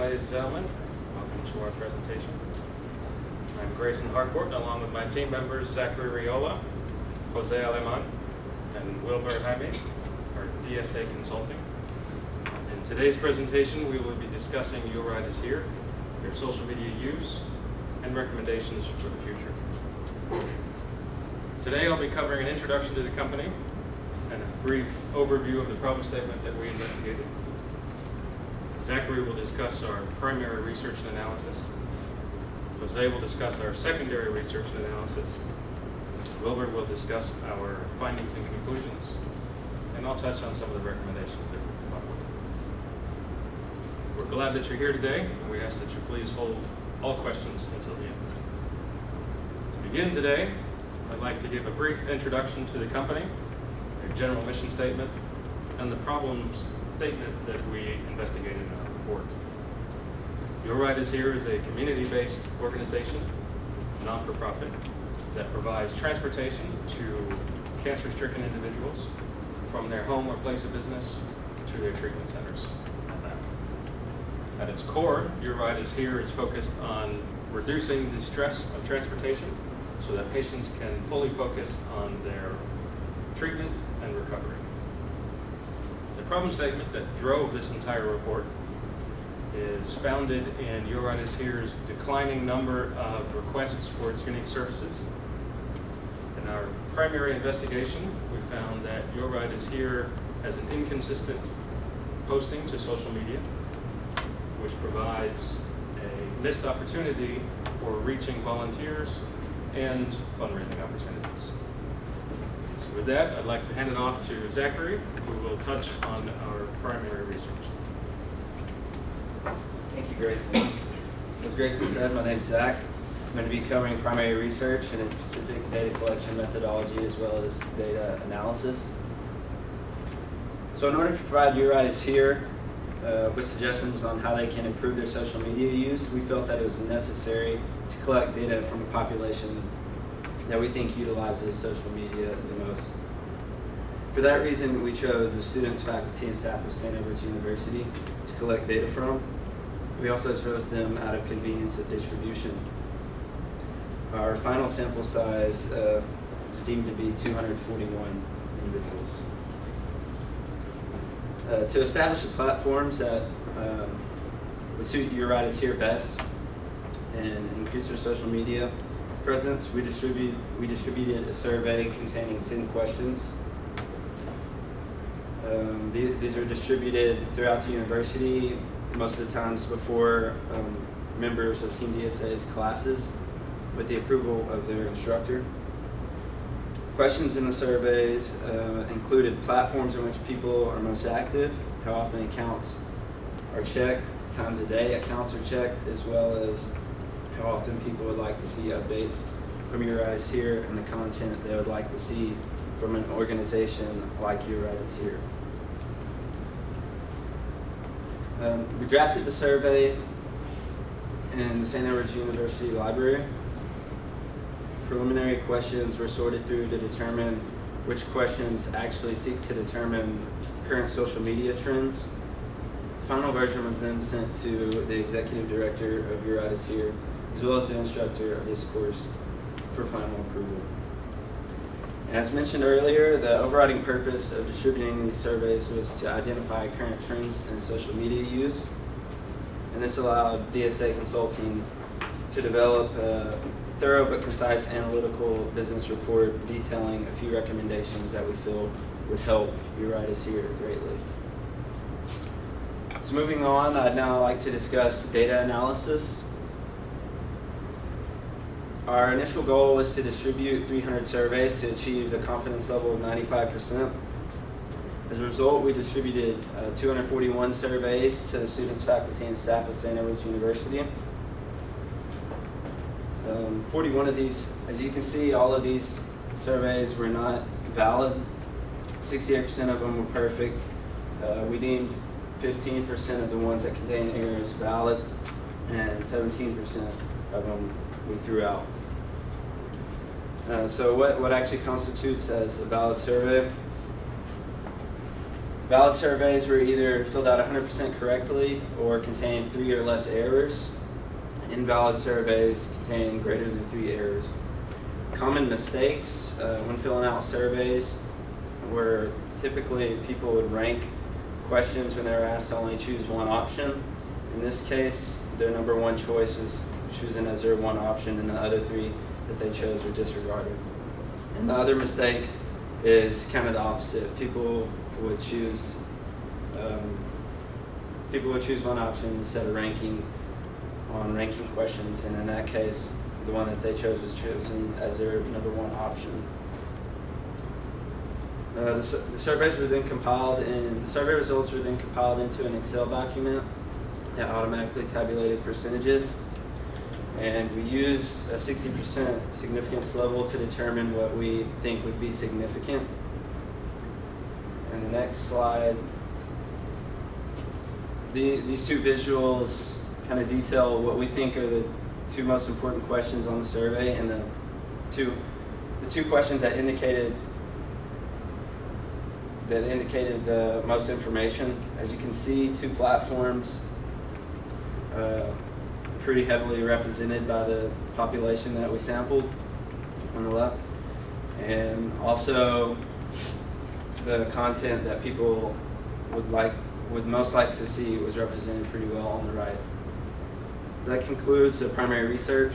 ladies and gentlemen. Welcome to our presentation. I'm Grayson Harcourt, along with my team members Zachary Riola, Jose Aleman, and Wilbur James, our DSA Consulting. In today's presentation, we will be discussing Your Ride is Here, your social media use, and recommendations for the future. Today, I'll be covering an introduction to the company and a brief overview of the problem statement that we investigated. Zachary will discuss our primary research and analysis. Jose will discuss our secondary research and analysis. Wilbur will discuss our findings and conclusions. And I'll touch on some of the recommendations that we've come up with. We're glad that you're here today, and we ask that you please hold all questions until the end. To begin today, I'd like to give a brief introduction to the company, a general mission statement, and the problems statement that we investigated in our report. Your Ride is Here is a community-based organization, not-for-profit, that provides transportation to cancer-stricken individuals from their home or place of business to their treatment centers and back. At its core, Your Ride is Here is focused on reducing the stress of transportation so that patients can fully focus on their treatment and recovery. The problem statement that drove this entire report is founded in Your Ride is Here's declining number of requests for its unique services. In our primary investigation, we found that Your Ride is Here has an inconsistent posting to social media, which provides a missed opportunity for reaching volunteers and fundraising opportunities. With that, I'd like to hand it off to Zachary, who will touch on our primary research. Thank you, Grayson. As Grayson said, my name's Zach. I'm going to be covering primary research and in specific data collection methodology as well as data analysis. So in order to provide Your Ride is Here with suggestions on how they can improve their social media use, we felt that it was necessary to collect data from a population that we think utilizes social media the most. For that reason, we chose the students, faculty, and staff of St. Edward's University to collect data from. We also chose them out of convenience of distribution. Our final sample size is deemed to be 241 individuals. To establish the platforms that would suit Your Ride is Here best and increase their social media presence, we distributed a survey containing 10 questions. These are distributed throughout the university, most of the times before members of Team DSA's classes, with the approval of their instructor. Questions in the surveys included platforms in which people are most active, how often accounts are checked, times a day accounts are checked, as well as how often people would like to see updates from Your Ride is Here and the content they would like to see from an organization like Your Ride is Here. We drafted the survey in the St. Edward's University Library. Preliminary questions were sorted through to determine which questions actually seek to determine current social media trends. The final version was then sent to the executive director of Your Ride is Here, as well as the instructor of this course for final approval. As mentioned earlier, the overriding purpose of distributing these surveys was to identify current trends in social media use, and this allowed DSA Consulting to develop a thorough but concise analytical business report detailing a few recommendations that we feel would help Your Ride is Here greatly. So moving on, I'd now like to discuss data analysis. Our initial goal was to distribute 300 surveys to achieve the confidence level of 95%. As a result, we distributed 241 surveys to the students, faculty, and staff of St. Edward's University. 41 of these, as you can see, all of these surveys were not valid. 68% of them were perfect. We deemed 15% of the ones that contained errors valid, and 17% of them we threw out. So what actually constitutes as a valid survey? Valid surveys were either filled out 100% correctly or contained 3 or less errors. Invalid surveys contain greater than 3 errors. Common mistakes when filling out surveys were typically people would rank questions when they were asked to only choose one option. In this case, their number one choice was chosen as their one option, and the other 3 that they chose were disregarded. And the other mistake is kind of the opposite. People would choose one option instead of ranking questions, and in that case, the one that they chose was chosen as their number one option. The survey results were then compiled into an Excel document that automatically tabulated percentages, and we used a 60% significance level to determine what we think would be significant. And the next slide, these 2 visuals kind of detail what we think are the 2 most important questions on the survey, and the two questions that indicated the most information. As you can see, 2 platforms pretty heavily represented by the population that we sampled on the left, and also the content that people would most like to see was represented pretty well on the right. That concludes the primary research.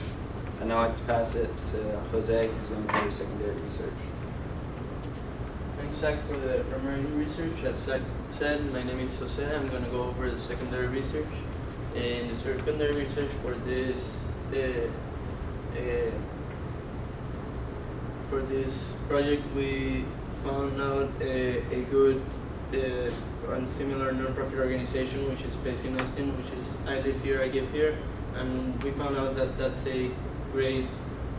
I'd now like to pass it to Jose, who's going to cover secondary research. Thanks, Zach, for the primary research. As Zach said, my name is Jose. I'm going to go over the secondary research. And the secondary research for this project, we found out a good and similar nonprofit organization, which is based in Austin, which is I Live Here, I Give Here. And we found out that that's a great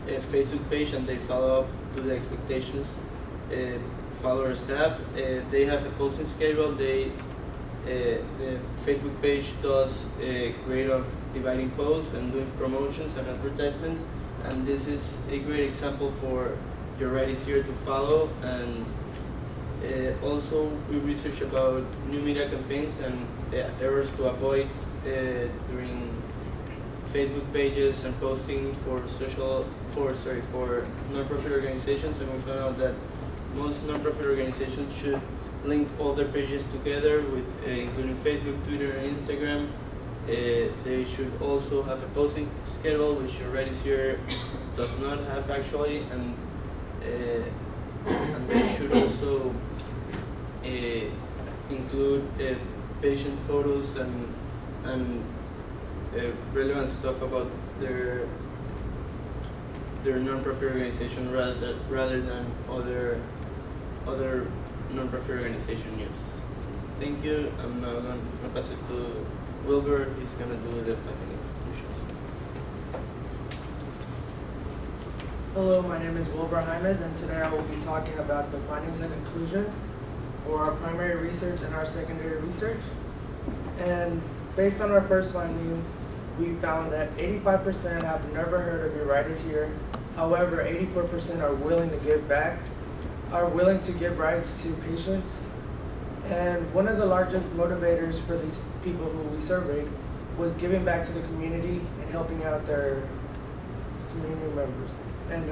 Facebook page, and they follow up to the expectations. Followers have. They have a posting schedule. The Facebook page does a great of dividing posts and doing promotions and advertisements, and this is a great example for your right is here to follow. And also we research about new media campaigns and errors to avoid during Facebook pages and posting for non-profit organizations, and we found out that most non-profit organizations should link all their pages together with including Facebook, Twitter, and Instagram. They should also have a posting schedule, which your right is here does not have actually, and they should also include patient photos and relevant stuff about their non-profit organization rather than other non-profit organization news. Thank you. I'm now going to pass it to Wilbur. He's going to do the finding conclusions. Hello, my name is Wilbur Jaimes, and today I will be talking about the findings and conclusions for our primary research and our secondary research. And based on our first finding, we found that 85% have never heard of Your Right Is Here. However, 84% are willing to give rights to patients. And one of the largest motivators for these people who we surveyed was giving back to the community and helping out their community members. And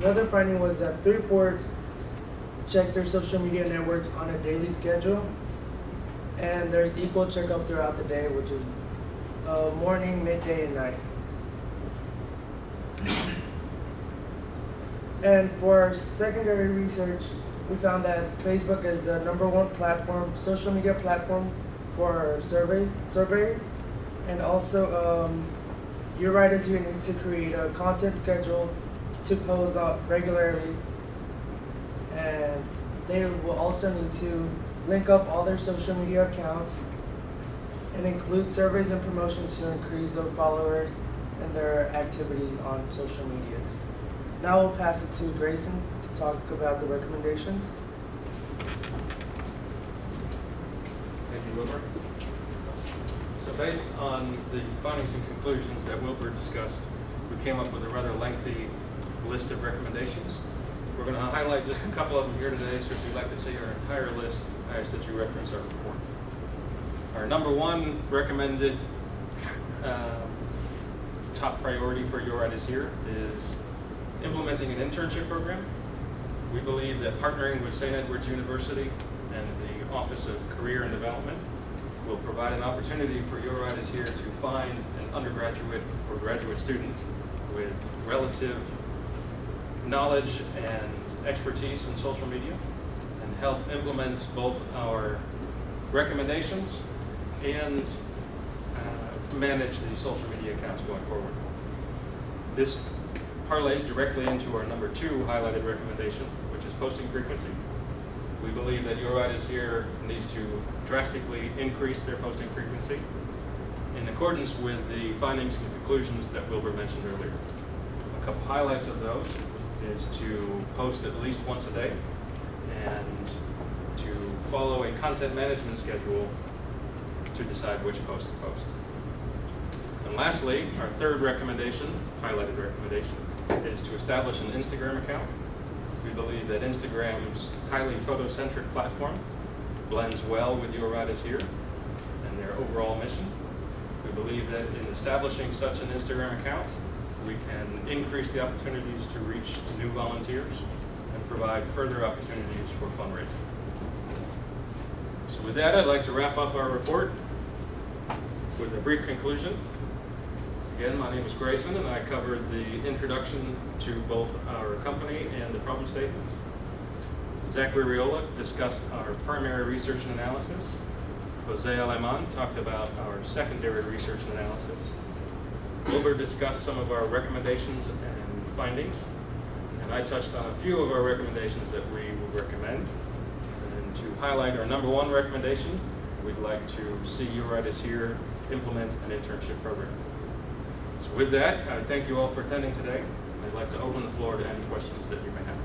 another finding was that 3/4 check their social media networks on a daily schedule. And there's equal checkup throughout the day, which is morning, midday, and night. And for our secondary research, we found that Facebook is the #1 social media platform for our survey. And also, Your Right Is Here needs to create a content schedule to post regularly. And they will also need to link up all their social media accounts and include surveys and promotions to increase their followers and their activities on social medias. Now we'll pass it to Grayson to talk about the recommendations. Thank you, Wilbur. So based on the findings and conclusions that Wilbur discussed, we came up with a rather lengthy list of recommendations. We're going to highlight just a couple of them here today, so if you'd like to see our entire list, I ask that you reference our report. Our number one recommended top priority for Your Right is Here is implementing an internship program. We believe that partnering with St. Edward's University and the Office of Career and Development will provide an opportunity for Your Right is Here to find an undergraduate or graduate student with relative knowledge and expertise in social media and help implement both our recommendations and manage the social media accounts going forward. This parlays directly into our number two highlighted recommendation, which is posting frequency. We believe that Your Right is Here needs to drastically increase their posting frequency in accordance with the findings and conclusions that Wilbur mentioned earlier. A couple highlights of those is to post at least once a day and to follow a content management schedule to decide which post to post. And lastly, our third recommendation, highlighted recommendation, is to establish an Instagram account. We believe that Instagram's highly photocentric platform blends well with Your Right is Here and their overall mission. We believe that in establishing such an Instagram account, we can increase the opportunities to reach new volunteers and provide further opportunities for fundraising. So with that, I'd like to wrap up our report with a brief conclusion. Again, my name is Grayson, and I covered the introduction to both our company and the problem statements. Zachary Riola discussed our primary research and analysis. Jose Aleman talked about our secondary research and analysis. Wilbur discussed some of our recommendations and findings, and I touched on a few of our recommendations that we would recommend. And to highlight our number one recommendation, we'd like to see Your Right is Here implement an internship program. So with that, I thank you all for attending today. I'd like to open the floor to any questions that you may have.